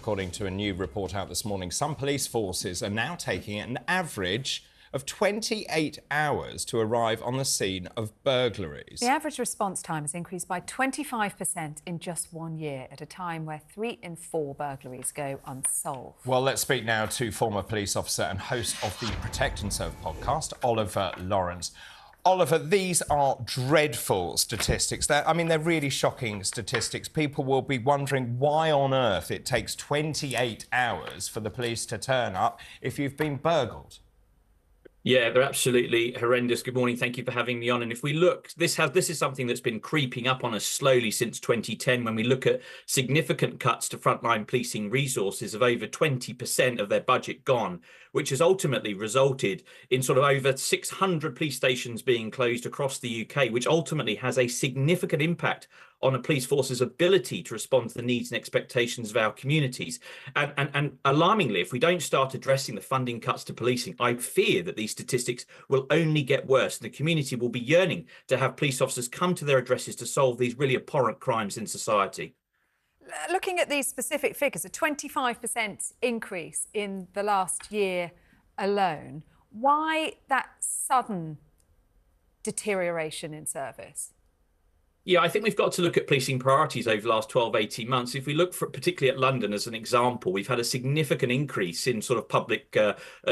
according to a new report out this morning. Some police forces are now taking an average of 28 hours to arrive on the scene of burglaries. The average response time has increased by 25% in just 1 year, at a time where 3 in 4 burglaries go unsolved. Well, let's speak now to former police officer and host of the Protect and Serve podcast, Oliver Lawrence. Oliver, these are dreadful statistics. They're really shocking statistics. People will be wondering why on earth it takes 28 hours for the police to turn up if you've been burgled. Yeah, they're absolutely horrendous. Good morning. Thank you for having me on. And if we look, this is something that's been creeping up on us slowly since 2010. When we look at significant cuts to frontline policing resources of over 20% of their budget gone, which has ultimately resulted in sort of over 600 police stations being closed across the UK, which ultimately has a significant impact on a police force's ability to respond to the needs and expectations of our communities. And alarmingly, if we don't start addressing the funding cuts to policing, I fear that these statistics will only get worse. The community will be yearning to have police officers come to their addresses to solve these really abhorrent crimes in society. Looking at these specific figures, a 25% increase in the last year alone, why that sudden deterioration in service? Yeah, I think we've got to look at policing priorities over the last 12, 18 months. If we look particularly at London as an example, we've had a significant increase in sort of public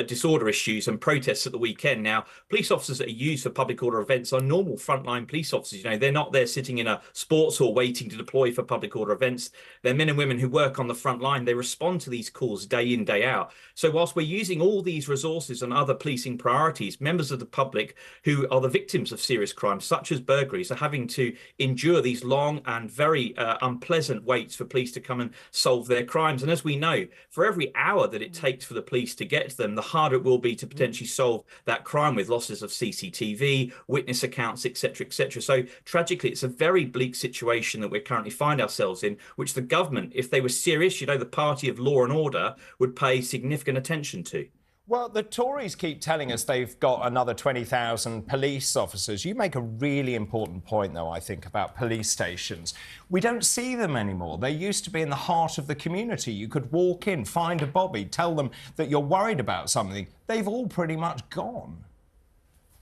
disorder issues and protests at the weekend. Now, police officers that are used for public order events are normal frontline police officers. You know, they're not there sitting in a sports hall waiting to deploy for public order events. They're men and women who work on the front line. They respond to these calls day in, day out. So whilst we're using all these resources and other policing priorities, members of the public who are the victims of serious crimes, such as burglaries, are having to endure these long and very unpleasant waits for police to come and solve their crimes. And as we know, for every hour that it takes for the police to get to them, the harder it will be to potentially solve that crime, with losses of CCTV, witness accounts, etc., etc. So tragically, it's a very bleak situation that we currently find ourselves in, which the government, if they were serious, you know, the party of law and order, would pay significant attention to. Well, the Tories keep telling us they've got another 20,000 police officers. You make a really important point, though, I think, about police stations. We don't see them anymore. They used to be in the heart of the community. You could walk in, find a bobby, tell them that you're worried about something. They've all pretty much gone.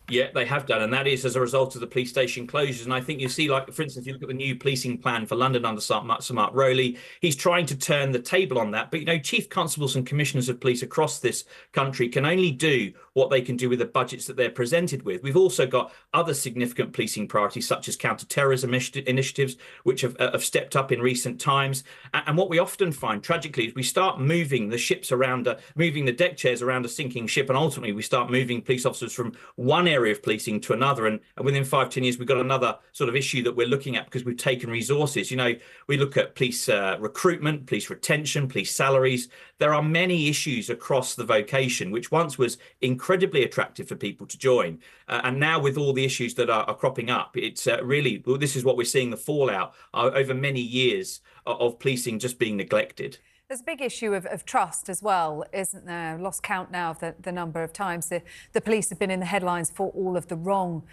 Yeah, they have done, and that is as a result of the police station closures. And I think you see, like, for instance, you look at the new policing plan for London under Sir Mark Rowley, he's trying to turn the table on that. But, you know, chief constables and commissioners of police across this country can only do what they can do with the budgets that they're presented with. We've also got other significant policing priorities, such as counter-terrorism initiatives, which have stepped up in recent times. And what we often find, tragically, is we start moving the ships around, moving the deck chairs around a sinking ship, and ultimately we start moving police officers from one area of policing to another, and within 5-10 years we've got another sort of issue that we're looking at because we've taken resources. You know, we look at police recruitment, police retention, police salaries. There are many issues across the vocation which once was incredibly attractive for people to join, and now with all the issues that are cropping up, it's really, well, this is what we're seeing, the fallout over many years of policing just being neglected. There's a big issue of trust as well, isn't there? I've lost count now of the number of times the police have been in the headlines for all of the wrong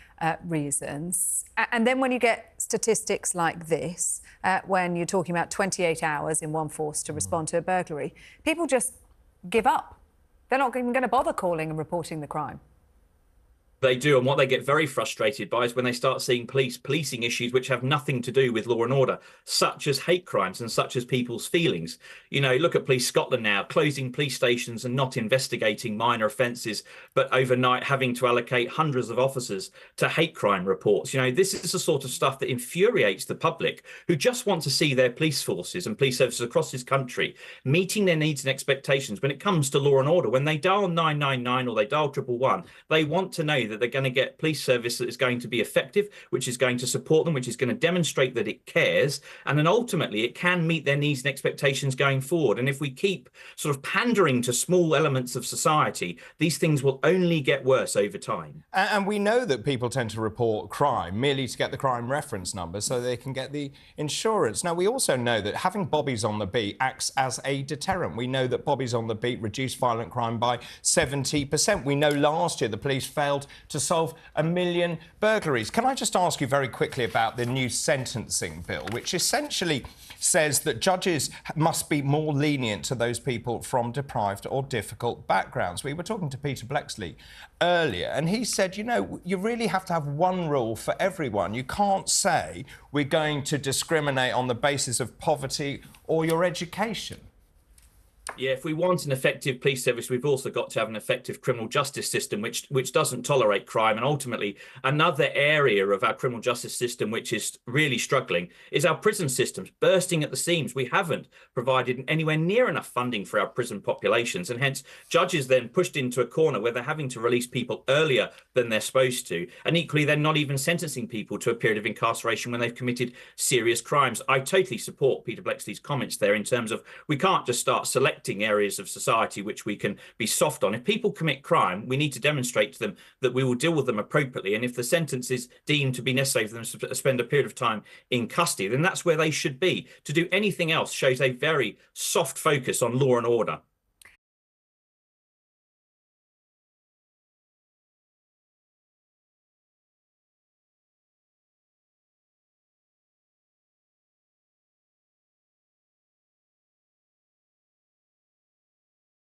reasons. And then when you get statistics like this, when you're talking about 28 hours in one force to respond to a burglary, people just give up. They're not even going to bother calling and reporting the crime. They do, and what they get very frustrated by is when they start seeing policing issues which have nothing to do with law and order, such as hate crimes and such as people's feelings. You know, look at Police Scotland now, closing police stations and not investigating minor offences, but overnight having to allocate hundreds of officers to hate crime reports. You know, this is the sort of stuff that infuriates the public, who just want to see their police forces and police services across this country meeting their needs and expectations when it comes to law and order. When they dial 999 or they dial 111, they want to know that they're going to get police service that is going to be effective, which is going to support them, which is going to demonstrate that it cares, and then ultimately it can meet their needs and expectations going forward. And if we keep sort of pandering to small elements of society, these things will only get worse over time. And we know that people tend to report crime merely to get the crime reference number so they can get the insurance. Now, we also know that having bobbies on the beat acts as a deterrent. We know that bobbies on the beat reduce violent crime by 70%. We know last year the police failed to solve 1 million burglaries. Can I just ask you very quickly about the new sentencing bill, which essentially says that judges must be more lenient to those people from deprived or difficult backgrounds. We were talking to Peter Blexley earlier, and he said, you know, you really have to have one rule for everyone. You can't say we're going to discriminate on the basis of poverty or your education. Yeah, if we want an effective police service, we've also got to have an effective criminal justice system, which doesn't tolerate crime. And ultimately, another area of our criminal justice system which is really struggling is our prison systems, bursting at the seams. We haven't provided anywhere near enough funding for our prison populations, and hence judges then pushed into a corner where they're having to release people earlier than they're supposed to. And equally, they're not even sentencing people to a period of incarceration when they've committed serious crimes. I totally support Peter Blexley's comments there in terms of we can't just start selecting areas of society which we can be soft on. If people commit crime, we need to demonstrate to them that we will deal with them appropriately. And if the sentence is deemed to be necessary for them to spend a period of time in custody, then that's where they should be. To do anything else shows a very soft focus on law and order.